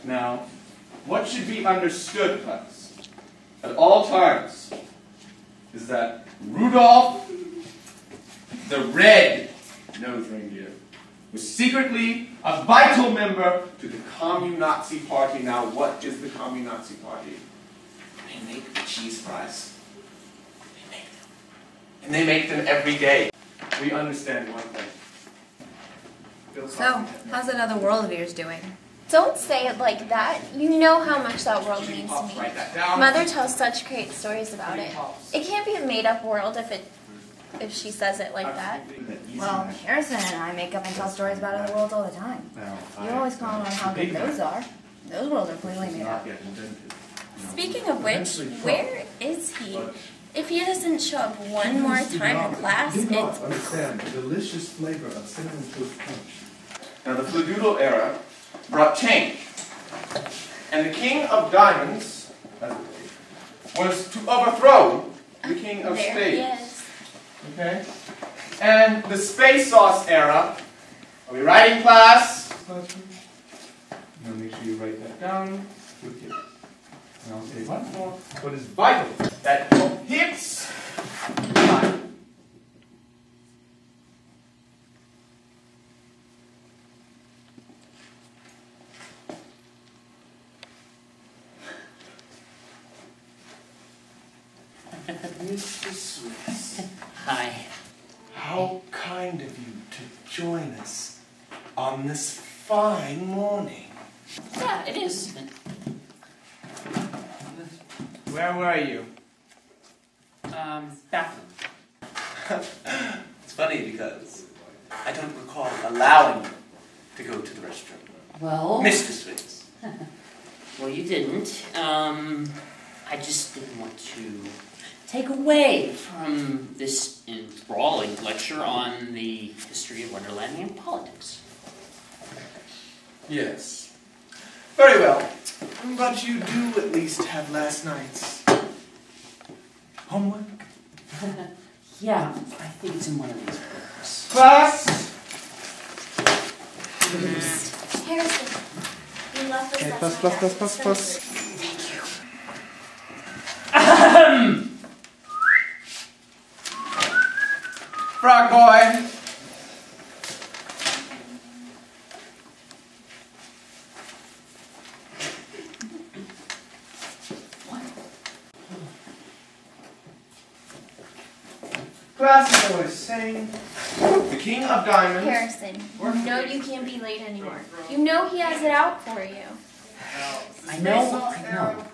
Now, what should be understood, class, at all times, is that Rudolph the Red-Nosed Reindeer was secretly a vital member to the Commun-Nazi Party. Now, what is the Commun-Nazi Party? They make cheese fries. They make them. And they make them every day. We understand one thing. So, how's that other world of yours doing? Don't say it like that. You know how much that world means to me. Mother tells such great stories about it. It can't be a made-up world if she says it like that. Well, Harrison and I make up and tell stories about other worlds all the time. You always comment on how good those are. Those worlds are clearly made up. Speaking of which, where is he? If he doesn't show up one more time in class, it's... understand the delicious flavor of cinnamon toast punch. Now, the Fladoodle era brought change. And the King of Diamonds was to overthrow the King of there Spades. He is. Okay? And the Space Sauce era. Are we writing, class? Now make sure you write that down. Okay. And I'll say once more what is vital that hits time. Mr. Swiss. Hi. How kind of you to join us on this fine morning. Yeah, it is. Where were you? Bathroom. It's funny because I don't recall allowing you to go to the restroom. Well... Mr. Swiss. Well, you didn't. I just didn't want to take away from this enthralling lecture on the history of Wonderland and politics. Yes. Very well. But you do at least have last night's homework. Yeah, I think it's in one of these books. Class! Harrison, you left us Okay, last plus. Frog boy! Class is always saying, the King of Diamonds. Harrison, you know you can't be late anymore. You know he has it out for you. I know.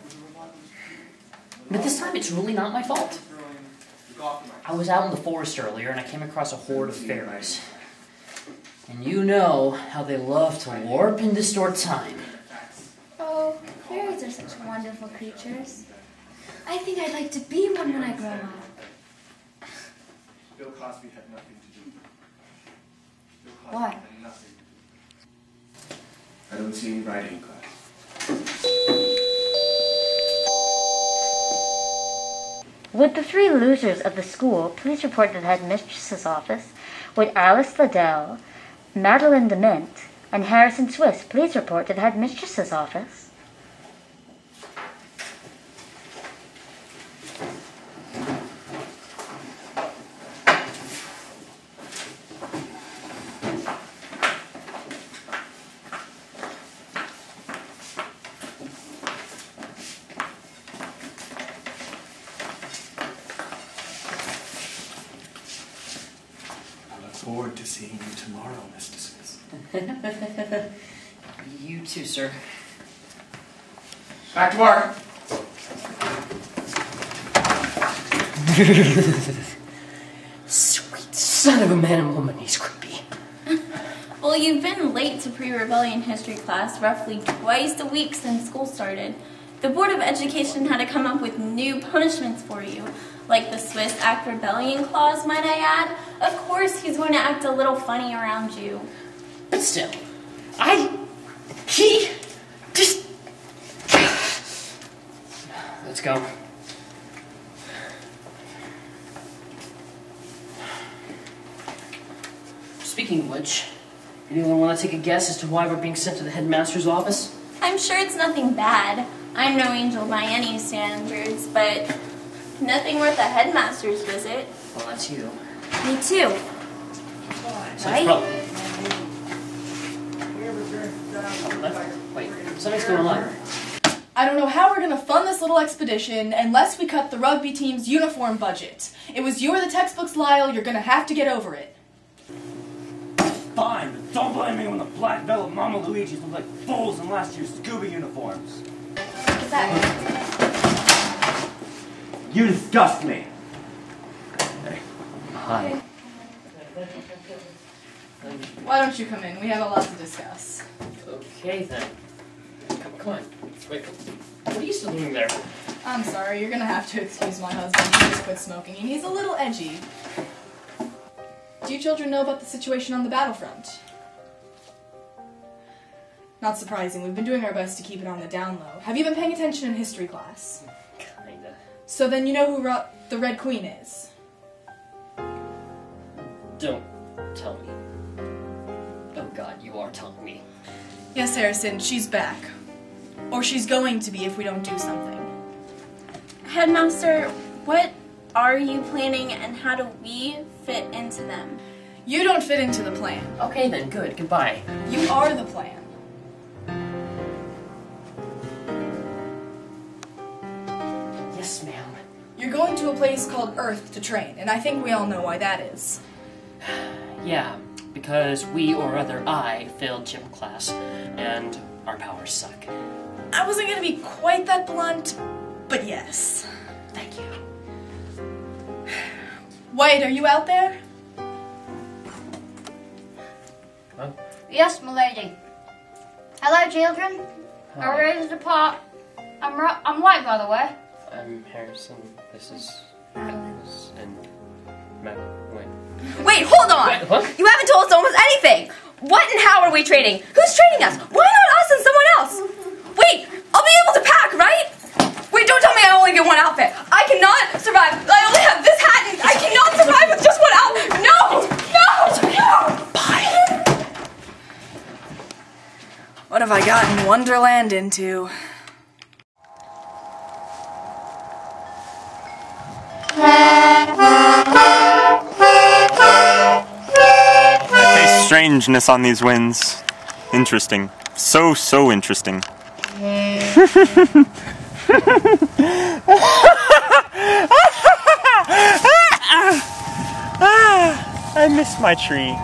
But this time it's really not my fault. I was out in the forest earlier and I came across a horde of fairies. And you know how they love to warp and distort time. Oh, fairies are such wonderful creatures. I think I'd like to be one when I grow up. Bill Cosby had nothing to do with it. Bill Cosby Why? had nothing to do with it. I don't see any writing in class. Would the three losers of the school please report to the headmistress's office? Would Alyce Liddell, Madeline DeMint, and Harrison Swiss please report to the headmistress's office? Forward to seeing you tomorrow, Mr. Smith. You too, sir. Back to work. Sweet son of a man and woman, he's creepy. Well, you've been late to pre-rebellion history class roughly twice a week since school started. The Board of Education had to come up with new punishments for you, like the Swiss Act Rebellion Clause, might I add. Of course he's going to act a little funny around you. But still, he just... Let's go. Speaking of which, anyone want to take a guess as to why we're being sent to the headmaster's office? I'm sure it's nothing bad. I'm no angel by any standards, but nothing worth a headmaster's visit. Well, that's you. Me too. So Right? Wait, something's going on. I don't know how we're gonna fund this little expedition unless we cut the rugby team's uniform budget. It was you or the textbooks, Lyle. You're gonna have to get over it. Fine, but don't blame me when the black velvet Mama Luigi's look like fools in last year's scuba uniforms. What's that? You disgust me. Hi. Why don't you come in? We have a lot to discuss. Okay then. Come on. Wait. What are you still doing there? I'm sorry, you're gonna have to excuse my husband. He just quit smoking and he's a little edgy. Do you children know about the situation on the battlefront? Not surprising, we've been doing our best to keep it on the down low. Have you been paying attention in history class? Kinda. So then you know who the Red Queen is? Don't tell me. Oh god, you are telling me. Yes, Harrison, she's back. Or she's going to be if we don't do something. Headmaster, what are you planning and how do we fit into them? You don't fit into the plan. Okay then, good. Goodbye. You are the plan. Yes, ma'am. You're going to a place called Earth to train, and I think we all know why that is. Yeah, because we, or rather I, failed gym class, and our powers suck. I wasn't going to be quite that blunt, but yes. Thank you. Wyatt, are you out there? Huh? Yes, milady. Hello, children. Are we ready to depart? I'm White, by the way. I'm Harrison. This is Madeline. and Madeline. Wait, hold on! Wait, what? You haven't told us almost anything! What and how are we trading? Who's trading us? Why not us and someone else? Wait, I'll be able to pack, right? Wait, don't tell me I only get one outfit. I cannot survive. I only have this hat and I cannot survive with just one outfit. No! No! Bye. What have I gotten Wonderland into? I taste strangeness on these winds. Interesting. So interesting. I miss my tree.